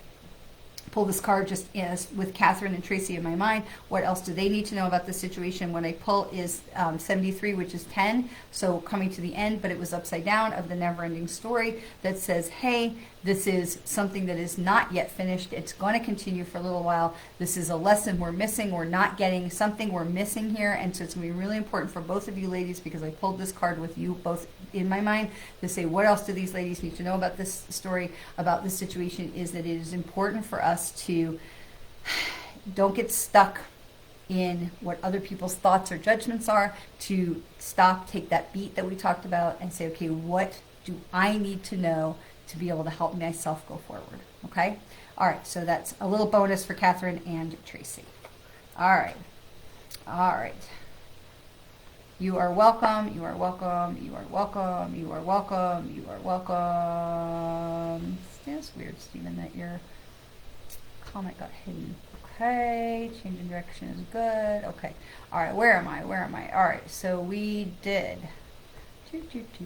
pull this card just as with Catherine and Tracy in my mind. What else do they need to know about this situation? What I pull is 73, which is 10. So coming to the end, but it was upside down, of the never-ending story that says, hey, this is something that is not yet finished. It's going to continue for a little while. This is a lesson we're missing. We're not getting something we're missing here. And so it's going to be really important for both of you ladies, because I pulled this card with you both in my mind to say, what else do these ladies need to know about this story, about this situation, is that it is important for us to don't get stuck in what other people's thoughts or judgments are, to stop, take that beat that we talked about, and say, okay, what do I need to know to be able to help myself go forward? Okay? All right, so that's a little bonus for Catherine and Tracy. All right. All right. You are welcome. You are welcome. You are welcome. You are welcome. You are welcome. It's weird, Stephen, that your comment got hidden. Okay. Change in direction is good. Okay. All right. Where am I? Where am I? All right. So we did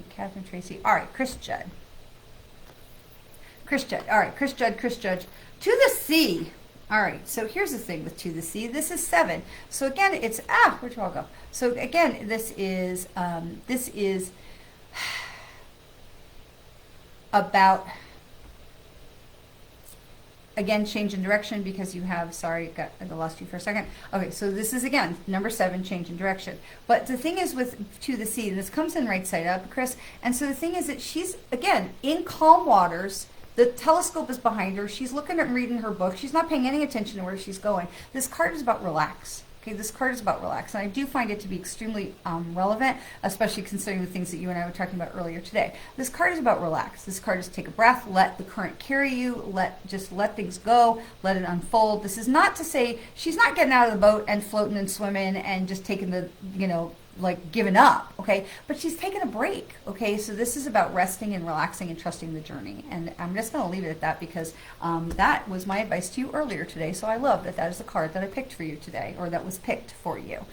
Catherine, Tracy. All right. Chris Judd. All right. Chris Judd. To the sea. All right. So here's the thing with to the sea. This is 7. So again, it's where'd you all go? So again, this is about, again, change in direction, because you have, sorry, I lost you for a second. Okay, so this is, again, number 7, change in direction. But the thing is with to the sea, this comes in right side up, Chris. And so the thing is that she's, again, in calm waters. The telescope is behind her. She's looking at and reading her book. She's not paying any attention to where she's going. This card is about relax. Okay, this card is about relax, and I do find it to be extremely relevant, especially considering the things that you and I were talking about earlier today. This card is about relax. This card is take a breath, let the current carry you, just let things go, let it unfold. This is not to say she's not getting out of the boat and floating and swimming and just taking the, like giving up, okay? But she's taking a break, okay? So this is about resting and relaxing and trusting the journey. And I'm just going to leave it at that, because that was my advice to you earlier today. So I love that is the card that I picked for you today, or that was picked for you.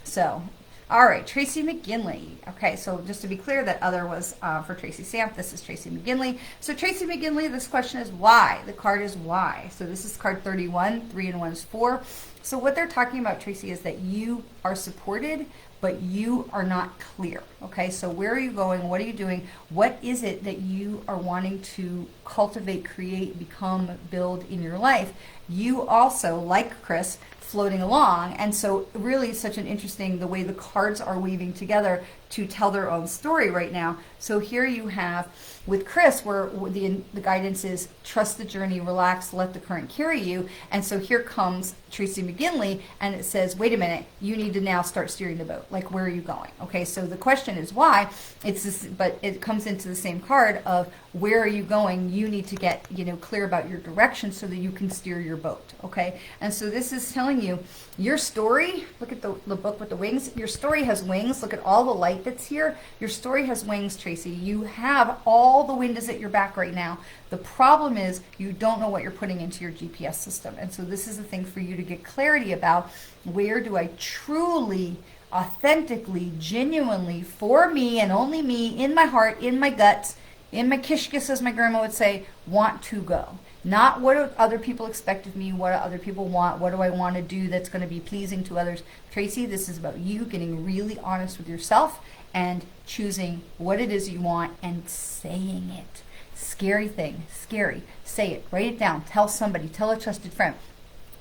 So, all right, Tracy McGinley. Okay, so just to be clear, that other was for Tracy Samp. This is Tracy McGinley. So Tracy McGinley, this question is why. The card is why. So this is card 31. 3 and 1 is 4. So what they're talking about, Tracy, is that you are supported, but you are not clear. Okay, so where are you going? What are you doing? What is it that you are wanting to cultivate, create, become, build in your life? You also, like Chris, floating along. And so really such an interesting, the way the cards are weaving together to tell their own story right now. So here you have with Chris, where the guidance is trust the journey, relax, let the current carry you. And so here comes Tracy McGinley, and it says, wait a minute, you need to now start steering the boat. Like, where are you going? Okay, so the question is why. It's this, but it comes into the same card of where are you going? You need to get, clear about your direction so that you can steer your boat, okay? And so this is telling you your story. Look at the book with the wings. Your story has wings. Look at all the light that's here. Your story has wings, Tracy. You have all the wind is at your back right now. The problem is you don't know what you're putting into your GPS system. And so this is a thing for you to get clarity about. Where do I truly, authentically, genuinely, for me and only me, in my heart, in my guts, in my kishkis, as my grandma would say, want to go? Not what do other people expect of me, what do other people want, what do I want to do that's going to be pleasing to others. Tracy, this is about you getting really honest with yourself and choosing what it is you want and saying it. Scary thing, scary. Say it, write it down, tell somebody, tell a trusted friend.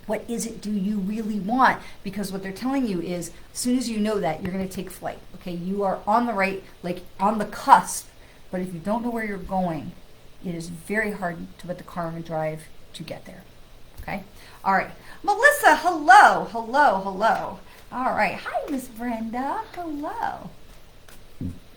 What is it do you really want? Because what they're telling you is, as soon as you know that, you're going to take flight. Okay, you are on the right, like on the cusp. But if you don't know where you're going, it is very hard to put the car in drive to get there. Okay? All right. Melissa, hello, hello, hello. All right. Hi, Miss Brenda. Hello.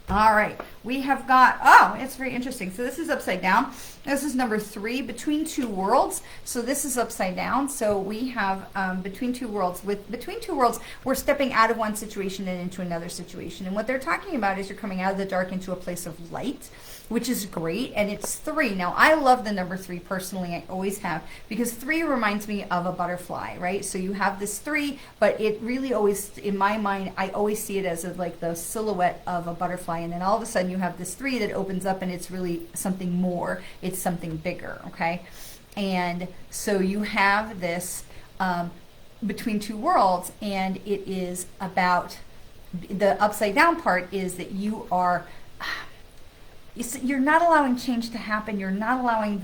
All right. We have got, it's very interesting. So this is upside down. This is number 3, Between Two Worlds. So this is upside down. So we have Between Two Worlds. With Between Two Worlds, we're stepping out of one situation and into another situation. And what they're talking about is you're coming out of the dark into a place of light, which is great. And it's 3. Now, I love the number 3 personally. I always have, because 3 reminds me of a butterfly, right? So you have this 3, but it really always, in my mind, I always see it as like the silhouette of a butterfly. And then all of a sudden you have this 3 that opens up and it's really something more. It's something bigger, okay? And so you have this Between Two Worlds, and it is about, the upside down part is that you're not allowing change to happen. You're not allowing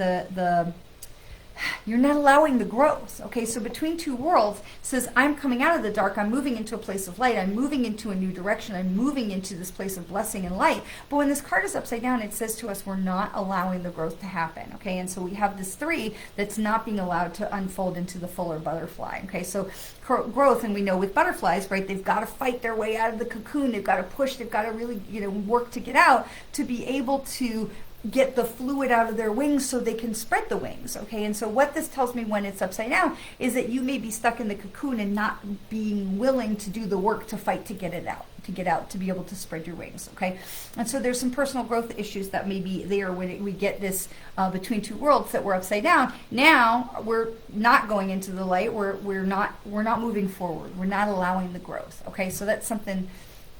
you're not allowing the growth. Okay, so Between Two Worlds says, I'm coming out of the dark, I'm moving into a place of light, I'm moving into a new direction, I'm moving into this place of blessing and light. But when this card is upside down, it says to us, we're not allowing the growth to happen. Okay, and so we have this 3 that's not being allowed to unfold into the fuller butterfly. Okay, so growth, and we know with butterflies, right, they've got to fight their way out of the cocoon, they've got to push, they've got to really, work to get out to be able to get the fluid out of their wings so they can spread the wings, okay? And so what this tells me when it's upside down is that you may be stuck in the cocoon and not being willing to do the work to fight to get it out, to be able to spread your wings, okay? And so there's some personal growth issues that may be there when we get this Between Two Worlds that we're upside down. Now we're not going into the light, we're not moving forward, we're not allowing the growth, okay? So that's something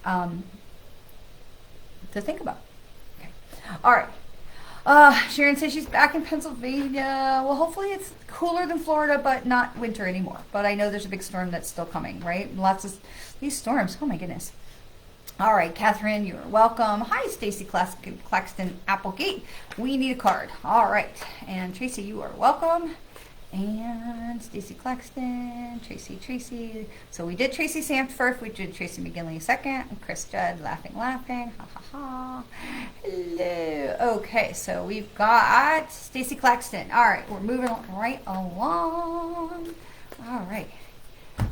to think about. Okay. All right. Sharon says she's back in Pennsylvania. Well, hopefully it's cooler than Florida, but not winter anymore. But I know there's a big storm that's still coming, right? Lots of these storms. Oh, my goodness. All right, Catherine, you're welcome. Hi, Stacy Claxton Applegate. We need a card. All right. And Tracy, you are welcome. And Stacy Claxton, Tracy. So we did Tracy Sampt first. We did Tracy McGinley second. And Chris Judd laughing. Ha, ha, ha. Hello. Okay, so we've got Stacy Claxton. All right, we're moving right along. All right.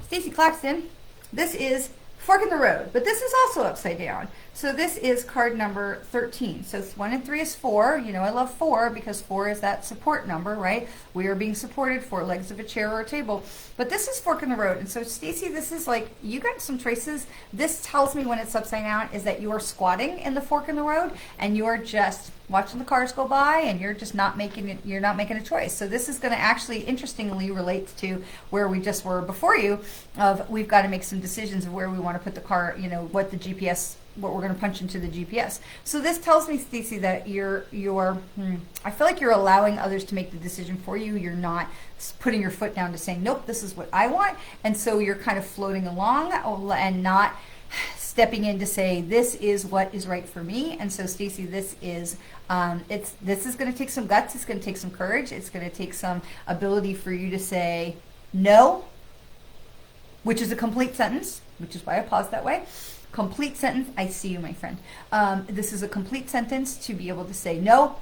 Stacy Claxton, this is Fork in the Road, but this is also upside down. So this is card number 13. So 1 and 3 is 4. I love 4 because 4 is that support number, right? We are being supported, 4 legs of a chair or a table. But this is Fork in the Road. And so Stacy, this is like, you got some traces. This tells me when it's upside down is that you are squatting in the fork in the road and you are just watching the cars go by and you're just not making it, you're not making a choice. So this is going to actually interestingly relate to where we just were before you of we've got to make some decisions of where we want to put the car, what the GPS, what we're going to punch into the GPS. So this tells me, Stacey, that I feel like you're allowing others to make the decision for you. You're not putting your foot down to saying, nope, this is what I want. And so you're kind of floating along and not stepping in to say, this is what is right for me. And so Stacey, this is this is going to take some guts. It's going to take some courage. It's going to take some ability for you to say no, which is a complete sentence, which is why I paused that way. Complete sentence. I see you, my friend. This is a complete sentence to be able to say no.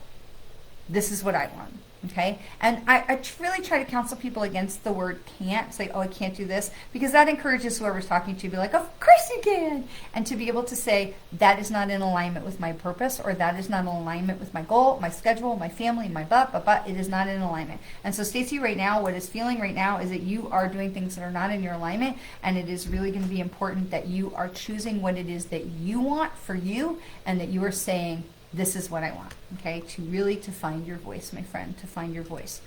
this is what I want. Okay, and I really try to counsel people against the word can't, say, oh, I can't do this, because that encourages whoever's talking to you to be like, of course you can, and to be able to say, that is not in alignment with my purpose, or that is not in alignment with my goal, my schedule, my family, my but it is not in alignment. And so Stacy, right now, what is feeling right now is that you are doing things that are not in your alignment, and it is really going to be important that you are choosing what it is that you want for you, and that you are saying, this is what I want, okay? To find your voice, my friend, to find your voice.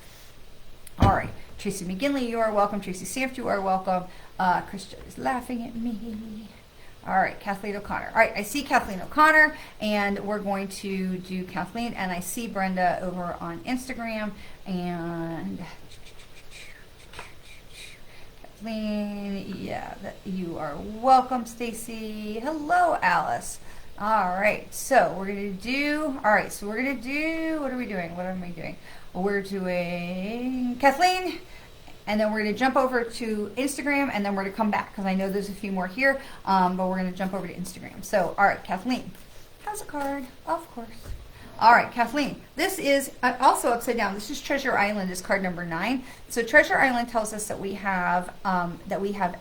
All right, Tracy McGinley, you are welcome. Tracy Samft, you are welcome. Christian is laughing at me. All right, Kathleen O'Connor. All right, I see Kathleen O'Connor, and we're going to do Kathleen, and I see Brenda over on Instagram, and Kathleen, yeah, you are welcome, Stacy. Hello, Alice. All right, so we're going to do, what are we doing? What am I doing? We're doing Kathleen, and then we're going to jump over to Instagram, and then we're going to come back, because I know there's a few more here, but we're going to jump over to Instagram. So, all right, Kathleen, how's a card? Of course. All right, Kathleen, this is also upside down. This is Treasure Island, is card number 9. So Treasure Island tells us that we have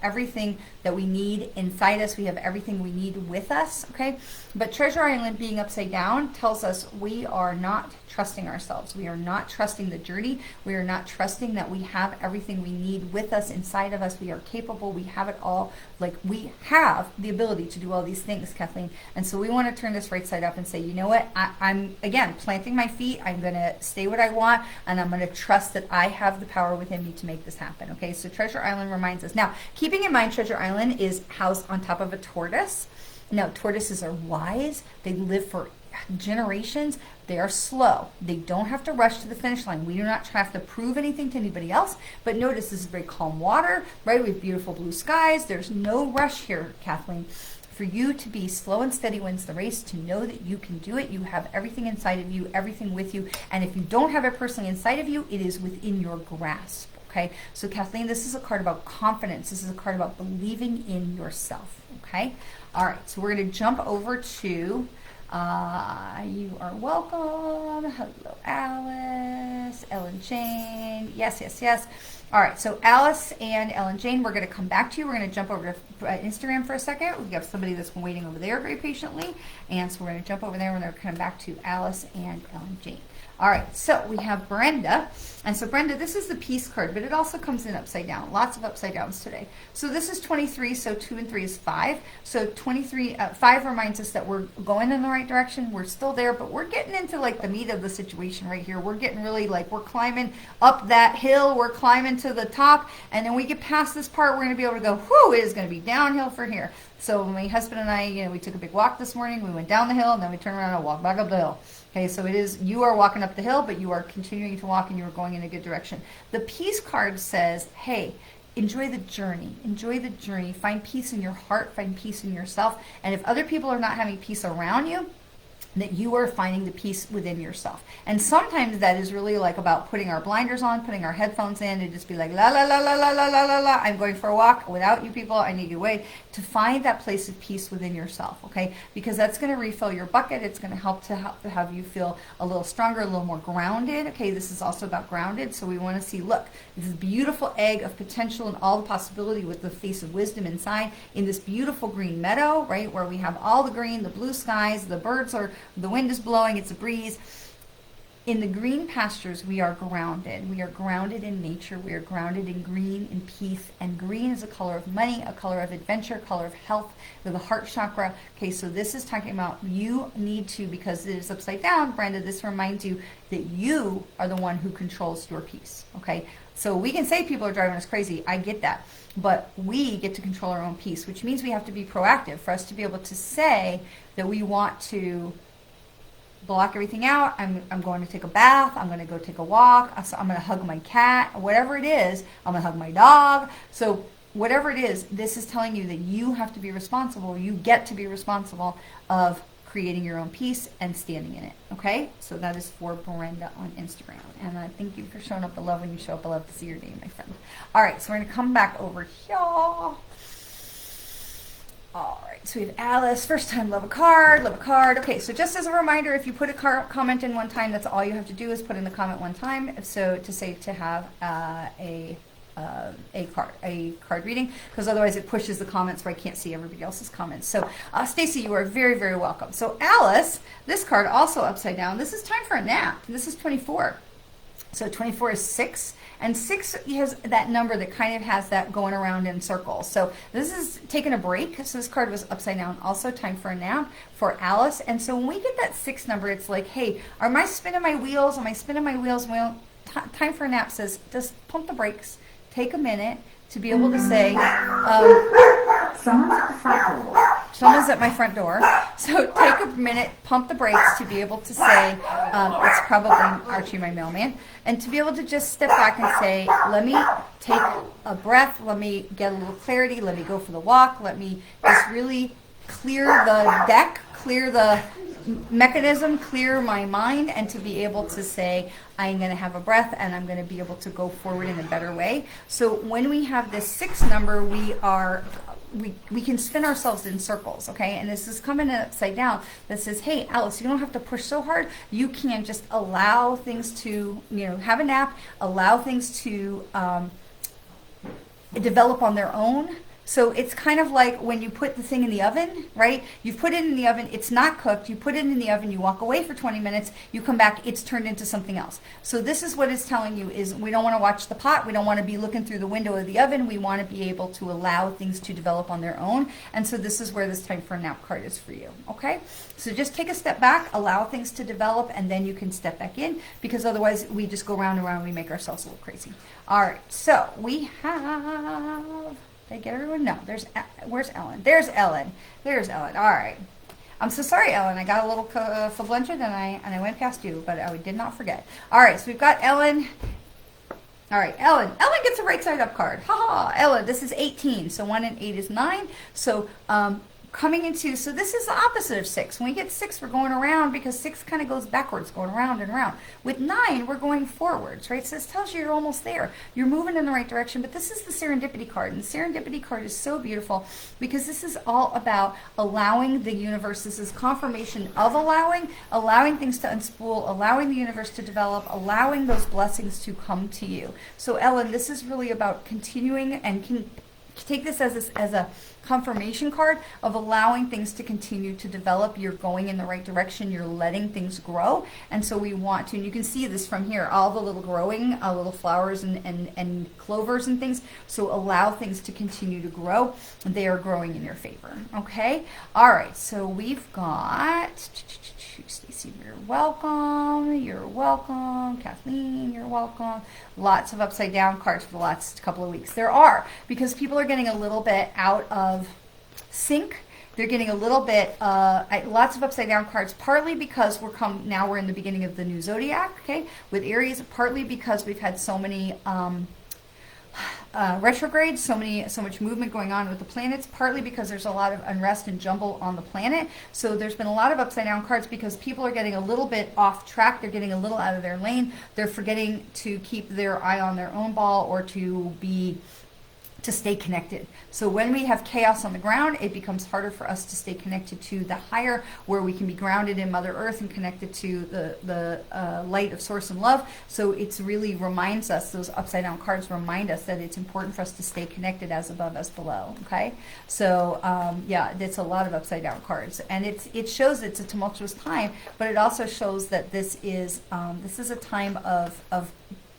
everything that we need inside us. We have everything we need with us, okay? But Treasure Island being upside down tells us we are not trusting ourselves. We are not trusting the journey. We are not trusting that we have everything we need with us, inside of us. We are capable. We have it all. Like, we have the ability to do all these things, Kathleen. And so we want to turn this right side up and say, you know what? I'm, again, planting my feet. I'm going to stay what I want, and I'm going to trust that I have the power within me to make this happen, okay? So Treasure Island reminds us. Now, keeping in mind, Treasure Island is housed on top of a tortoise. Now, tortoises are wise. They live for generations. They are slow. They don't have to rush to the finish line. We do not have to prove anything to anybody else. But notice this is very calm water, right? We have beautiful blue skies. There's no rush here, Kathleen. For you to be slow and steady wins the race, to know that you can do it. You have everything inside of you, everything with you. And if you don't have it personally inside of you, it is within your grasp. Okay, so Kathleen, this is a card about confidence. This is a card about believing in yourself. Okay, all right, so we're going to jump over to, you are welcome. Hello, Alice, Ellen Jane. Yes, yes, yes. All right, so Alice and Ellen Jane, we're going to come back to you. We're going to jump over to Instagram for a second. We have somebody that's been waiting over there very patiently, and so we're going to jump over there, and we're going to come back to Alice and Ellen Jane. All right, so we have Brenda. And so Brenda, this is the peace card, but it also comes in upside down. Lots of upside downs today. So this is 23, so 2 and 3 is 5. So 5 reminds us that we're going in the right direction. We're still there, but we're getting into like the meat of the situation right here. We're getting really like, we're climbing up that hill. We're climbing to the top. And then we get past this part, we're going to be able to go, whoo, it is going to be downhill from here. So my husband and I, we took a big walk this morning. We went down the hill, and then we turned around and walked back up the hill. Okay, so it is, you are walking up the hill, but you are continuing to walk, and you are going in a good direction. The peace card says, hey, enjoy the journey. Enjoy the journey. Find peace in your heart. Find peace in yourself. And if other people are not having peace around you, that you are finding the peace within yourself. And sometimes that is really like about putting our blinders on, putting our headphones in, and just be like, la, la, la, la, la, la, la, la, la. I'm going for a walk without you people. I need you away. To find that place of peace within yourself, okay? Because that's going to refill your bucket. It's going to help to have you feel a little stronger, a little more grounded. Okay, this is also about grounded. So we want to see, look, this beautiful egg of potential and all the possibility with the face of wisdom inside in this beautiful green meadow, right? Where we have all the green, the blue skies, the birds are, the wind is blowing, it's a breeze. In the green pastures, we are grounded. We are grounded in nature. We are grounded in green and peace. And green is a color of money, a color of adventure, a color of health, with the heart chakra. Okay, so this is talking about you need to, because it is upside down, Brenda, this reminds you that you are the one who controls your peace. Okay, so we can say people are driving us crazy. I get that. But we get to control our own peace, which means we have to be proactive for us to be able to say that we want to block everything out. I'm going to take a bath. I'm going to go take a walk. I'm going to hug my cat. Whatever it is, I'm going to hug my dog. So whatever it is, this is telling you that you have to be responsible. You get to be responsible of creating your own peace and standing in it. Okay? So that is for Brenda on Instagram. And I thank you for showing up the love. When you show up, I love to see your name, my friend. All right, so we're going to come back over here. All right, So we have Alice, first time, love a card, love a card. Okay, so just as a reminder, if you put a comment in one time, that's all you have to do is put in the comment one time. So to say to have a card reading, because otherwise it pushes the comments where I can't see everybody else's comments. So Stacy, you are very, very welcome. So Alice, this card also upside down. This is time for a nap. This is 24. So 24 is 6, and 6 has that number that kind of has that going around in circles. So this is taking a break. So this card was upside down. Also time for a nap for Alice. And so when we get that 6 number, it's like, hey, am I spinning my wheels? Am I spinning my wheels? Well, time for a nap says, just pump the brakes. Take a minute to be able to say, someone's at my front door. So take a minute, pump the brakes to be able to say, it's probably Archie, my mailman, and to be able to just step back and say, let me take a breath, let me get a little clarity, let me go for the walk, let me just really clear the deck, clear the mechanism, clear my mind, and to be able to say, I'm going to have a breath and I'm going to be able to go forward in a better way. So when we have this 6 number, we can spin ourselves in circles, okay? And this is coming upside down that says, hey, Alice, you don't have to push so hard. You can just allow things to, have a nap, allow things to develop on their own. So it's kind of like when you put the thing in the oven, right? You put it in the oven, it's not cooked, you put it in the oven, you walk away for 20 minutes, you come back, it's turned into something else. So this is what it's telling you is we don't want to watch the pot, we don't want to be looking through the window of the oven, we want to be able to allow things to develop on their own. And so this is where this time for a nap card is for you, okay? So just take a step back, allow things to develop, and then you can step back in, because otherwise we just go round and round, we make ourselves a little crazy. All right, so we have... Did I get everyone? No. Where's Ellen? There's Ellen. There's Ellen. All right. I'm so sorry, Ellen. I got a little fablented and I went past you, but I did not forget. All right. So we've got Ellen. All right, Ellen. Ellen gets a right side up card. Ha ha. Ellen. This is 18. So 1 and 8 is 9. So coming into, so this is the opposite of 6. When we get 6, we're going around because 6 kind of goes backwards, going around and around. With 9, we're going forwards, right? So this tells you you're almost there. You're moving in the right direction, but this is the serendipity card. And the serendipity card is so beautiful because this is all about allowing the universe. This is confirmation of allowing things to unspool, allowing the universe to develop, allowing those blessings to come to you. So Ellen, this is really about continuing and take this as a confirmation card of allowing things to continue to develop. You're going in the right direction. You're letting things grow. And so we want to, and you can see this from here, all the little growing, little flowers and clovers and things. So allow things to continue to grow. They are growing in your favor. Okay? All right. So we've got... Stacy, you're welcome. You're welcome. Kathleen, you're welcome. Lots of upside down cards for the last couple of weeks. There are, because people are getting a little bit out of sync. They're getting a little bit, lots of upside down cards, partly because now we're in the beginning of the new zodiac, okay, with Aries, partly because we've had so many retrogrades, so much movement going on with the planets, partly because there's a lot of unrest and jumble on the planet. So there's been a lot of upside down cards because people are getting a little bit off track. They're getting a little out of their lane. They're forgetting to keep their eye on their own ball or to stay connected. So when we have chaos on the ground, it becomes harder for us to stay connected to the higher, where we can be grounded in Mother Earth and connected to the light of Source and Love. So it's really reminds us, those upside down cards remind us that it's important for us to stay connected as above as below. Okay, so yeah, it's a lot of upside down cards, and it shows it's a tumultuous time, but it also shows that this is a time of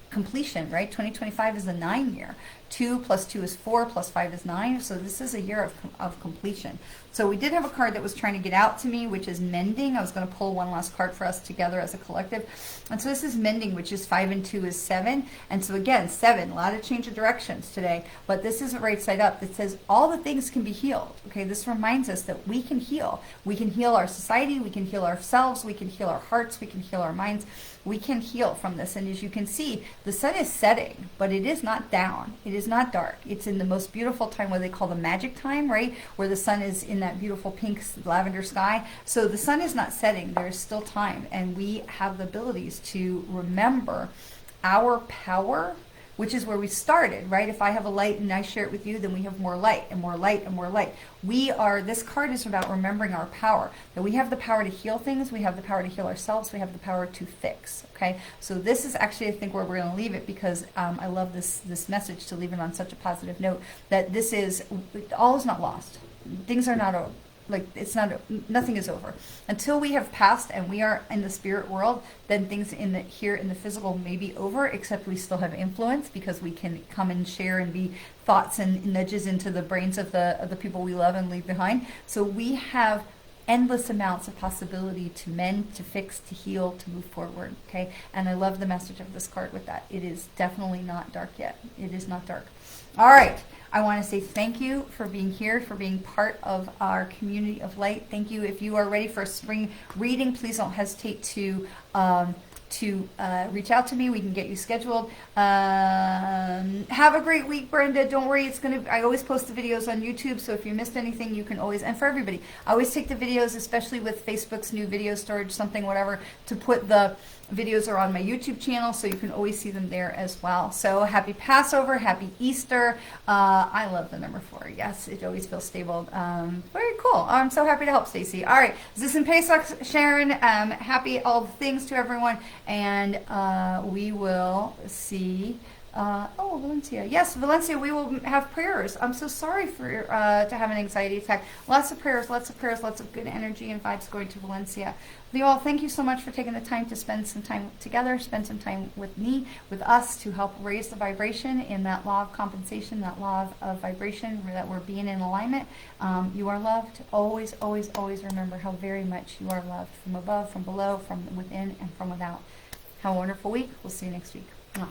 completion, right? 2025 is a 9 year. 2 plus 2 is 4 plus 5 is 9. So this is a year of completion. So we did have a card that was trying to get out to me, which is mending. I was going to pull one last card for us together as a collective. And so this is mending, which is 5 and 2 is 7. And so again, 7, a lot of change of directions today. But this is a right side up that says all the things can be healed. Okay, this reminds us that we can heal. We can heal our society. We can heal ourselves. We can heal our hearts. We can heal our minds. We can heal from this. And as you can see, the sun is setting, but it is not down. It is not dark. It's in the most beautiful time, what they call the magic time, right? Where the sun is in that beautiful pink lavender sky. So the sun is not setting. There is still time. And we have the abilities to remember our power which is where we started, right? If I have a light and I share it with you, then we have more light and more light and more light. This card is about remembering our power, that we have the power to heal things, we have the power to heal ourselves, we have the power to fix, okay? So this is actually, I think, where we're going to leave it, because I love this message, to leave it on such a positive note, that this is, all is not lost. Things are not over. Like, it's not, nothing is over until we have passed and we are in the spirit world. Then things here in the physical may be over, except we still have influence, because we can come and share and be thoughts and nudges into the brains of the people we love and leave behind. So we have endless amounts of possibility to mend, to fix, to heal, to move forward, okay? And I love the message of this card with that. It is definitely not dark yet. It is not dark. All right. I want to say thank you for being here, for being part of our community of light. Thank you. If you are ready for a spring reading, please don't hesitate to reach out to me. We can get you scheduled. Have a great week, Brenda. Don't worry, I always post the videos on YouTube, so if you missed anything, you can always, and for everybody, I always take the videos, especially with Facebook's new video storage, something, whatever, to put the videos are on my YouTube channel, so you can always see them there as well. So happy Passover, happy Easter. I love the number 4. Yes, it always feels stable. Very cool. I'm so happy to help, Stacy. All right, Zis and Pesach, Sharon. Happy all the things to everyone, and we will see. Oh, Valencia. Yes, Valencia, we will have prayers. I'm so sorry for to have an anxiety attack. Lots of prayers, lots of good energy and vibes going to Valencia. You all, thank you so much for taking the time to spend some time together, spend some time with me, with us, to help raise the vibration in that law of compensation, that law of vibration, that we're being in alignment. You are loved. Always, always, always remember how very much you are loved, from above, from below, from within, and from without. Have a wonderful week. We'll see you next week. Mwah.